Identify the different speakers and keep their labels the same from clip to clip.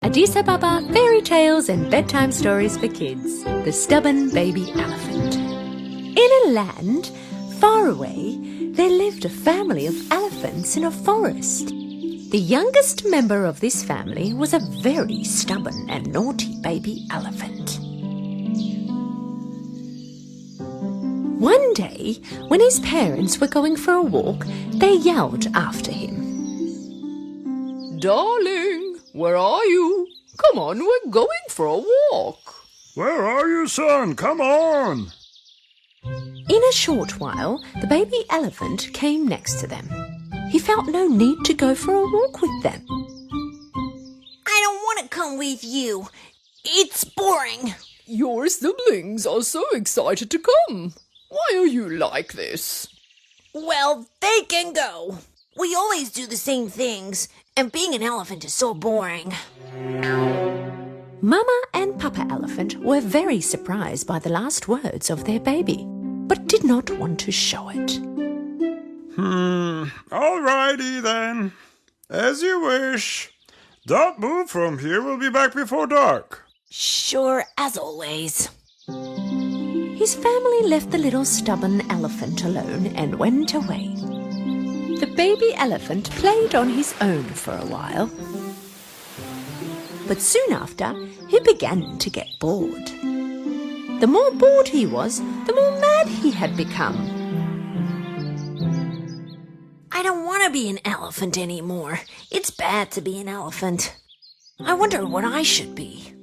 Speaker 1: Addis Ababa Fairy Tales and Bedtime Stories for Kids. The Stubborn Baby Elephant. In a land far away, there lived a family of elephants in a forest. The youngest member of this family was a very stubborn and naughty baby elephant. One day, when his parents were going for a walk, they yelled after him.
Speaker 2: Darling, where are you? Come on, we're going for a walk.
Speaker 3: Where are you, son? Come on.
Speaker 1: In a short while, the baby elephant came next to them. He felt no need to go for a walk with them.
Speaker 4: I don't want to come with you. It's boring.
Speaker 2: Your siblings are so excited to come. Why are you like this?
Speaker 4: Well, they can go. We always do the same things, and being an elephant is so boring.
Speaker 1: Mama and Papa Elephant were very surprised by the last words of their baby, but did not want to show it.
Speaker 3: All righty then. As you wish. Don't move from here. We'll be back before dark.
Speaker 4: Sure, as always.
Speaker 1: His family left the little stubborn elephant alone and went away. The baby elephant played on his own for a while. But soon after, he began to get bored. The more bored he was, the more mad he had become.
Speaker 4: I don't want to be an elephant anymore. It's bad to be an elephant. I wonder what I should be.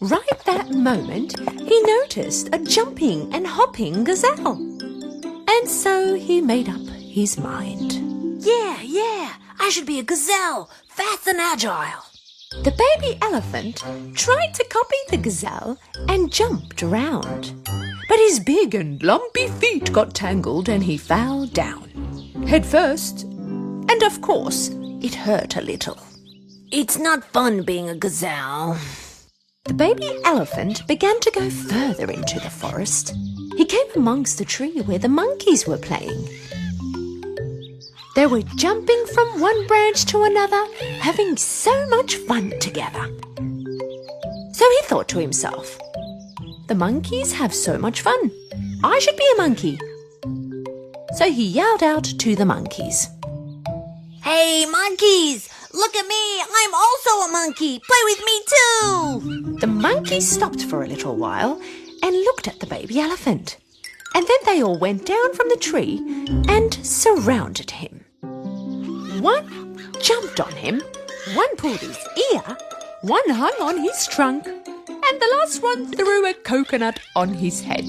Speaker 1: Right that moment, he noticed a jumping and hopping gazelle. And so he made up his mind.
Speaker 4: Yeah, I should be a gazelle, fast and agile.
Speaker 1: The baby elephant tried to copy the gazelle and jumped around. But his big and lumpy feet got tangled and he fell down, head first. And of course, it hurt a little.
Speaker 4: It's not fun being a gazelle.
Speaker 1: The baby elephant began to go further into the forest. He came amongst a tree where the monkeys were playing. They were jumping from one branch to another, having so much fun together. So he thought to himself, the monkeys have so much fun. I should be a monkey. So he yelled out to the monkeys.
Speaker 4: Hey, monkeys! Look at me! I'm also a monkey! Play with me too!
Speaker 1: The monkeys stopped for a little while and looked at the baby elephant. And then they all went down from the tree and surrounded him. One jumped on him, one pulled his ear, one hung on his trunk, and the last one threw a coconut on his head.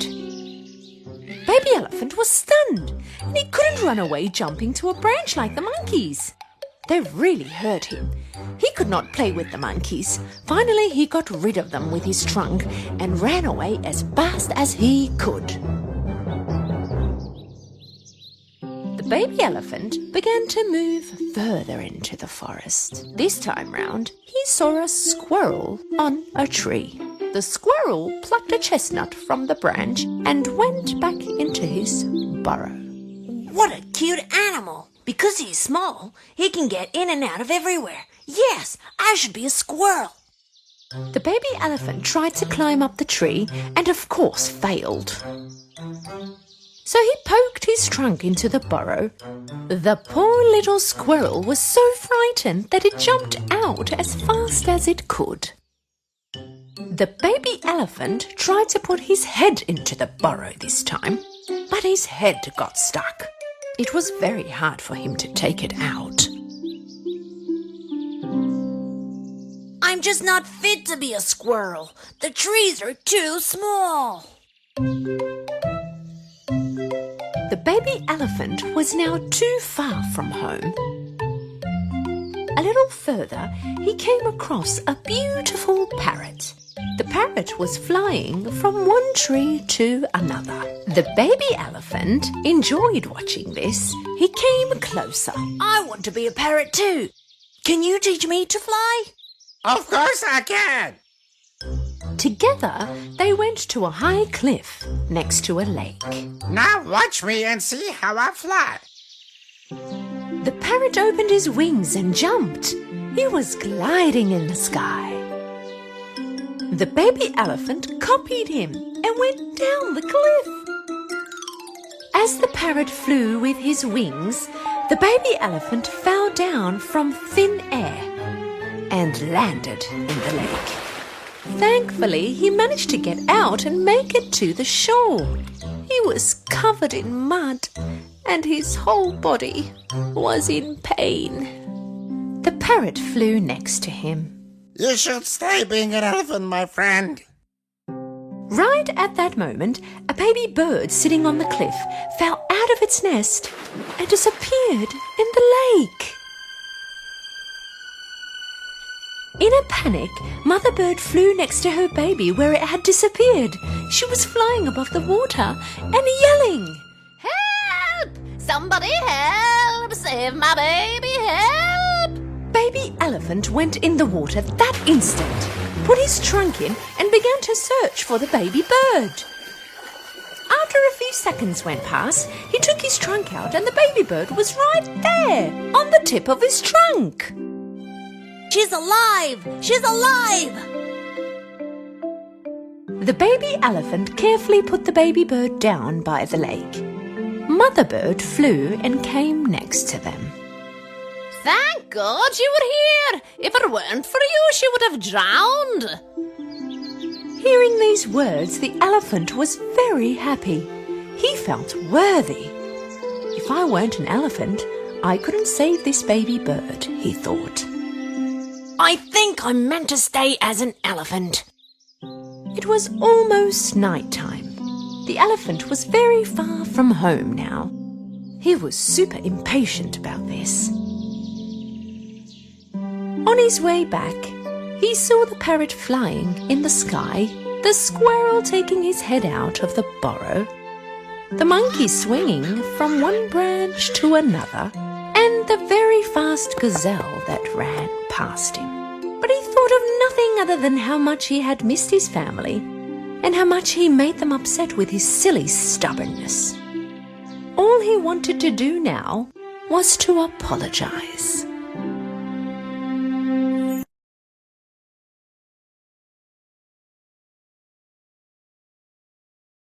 Speaker 1: Baby elephant was stunned, and he couldn't run away jumping to a branch like the monkeys. They really hurt him. He could not play with the monkeys. Finally, he got rid of them with his trunk and ran away as fast as he could. The baby elephant began to move further into the forest. This time round, he saw a squirrel on a tree. The squirrel plucked a chestnut from the branch and went back into his burrow.
Speaker 4: What a cute animal! Because he's small, he can get in and out of everywhere. Yes, I should be a squirrel.
Speaker 1: The baby elephant tried to climb up the tree and of course failed. So he poked his trunk into the burrow. The poor little squirrel was so frightened that it jumped out as fast as it could. The baby elephant tried to put his head into the burrow this time, but his head got stuck. It was very hard for him to take it out.
Speaker 4: I'm just not fit to be a squirrel. The trees are too small.
Speaker 1: The baby elephant was now too far from home. A little further, he came across a beautiful parrot. The parrot was flying from one tree to another. The baby elephant enjoyed watching this. He came closer.
Speaker 4: I want to be a parrot too. Can you teach me to fly?
Speaker 5: Of course I can.
Speaker 1: Together, they went to a high cliff next to a lake.
Speaker 5: Now watch me and see how I fly.
Speaker 1: The parrot opened his wings and jumped. He was gliding in the sky. The baby elephant copied him and went down the cliff. As the parrot flew with his wings, the baby elephant fell down from thin air and landed in the lake. Thankfully, he managed to get out and make it to the shore. He was covered in mud and his whole body was in pain. The parrot flew next to him.
Speaker 5: You should stay being an elephant, my friend.
Speaker 1: Right at that moment, a baby bird sitting on the cliff fell out of its nest and disappeared in the lake. In a panic, Mother Bird flew next to her baby where it had disappeared. She was flying above the water and yelling,
Speaker 4: Help! Somebody help! Save my baby, help!
Speaker 1: Baby Elephant went in the water that instant, put his trunk in and began to search for the baby bird. After a few seconds went past, he took his trunk out and the baby bird was right there, on the tip of his trunk.
Speaker 4: She's alive! She's alive!
Speaker 1: The baby elephant carefully put the baby bird down by the lake. Mother Bird flew and came next to them.
Speaker 4: Thank God you were here! If it weren't for you, she would have drowned!
Speaker 1: Hearing these words, the elephant was very happy. He felt worthy. If I weren't an elephant, I couldn't save this baby bird, he thought.
Speaker 4: I think I'm meant to stay as an elephant.
Speaker 1: It was almost night time. The elephant was very far from home now. He was super impatient about this. On his way back, he saw the parrot flying in the sky, the squirrel taking his head out of the burrow, the monkey swinging from one branch to another, and the very fast gazelle that ran past him. But he thought of nothing other than how much he had missed his family and how much he made them upset with his silly stubbornness. All he wanted to do now was to apologize.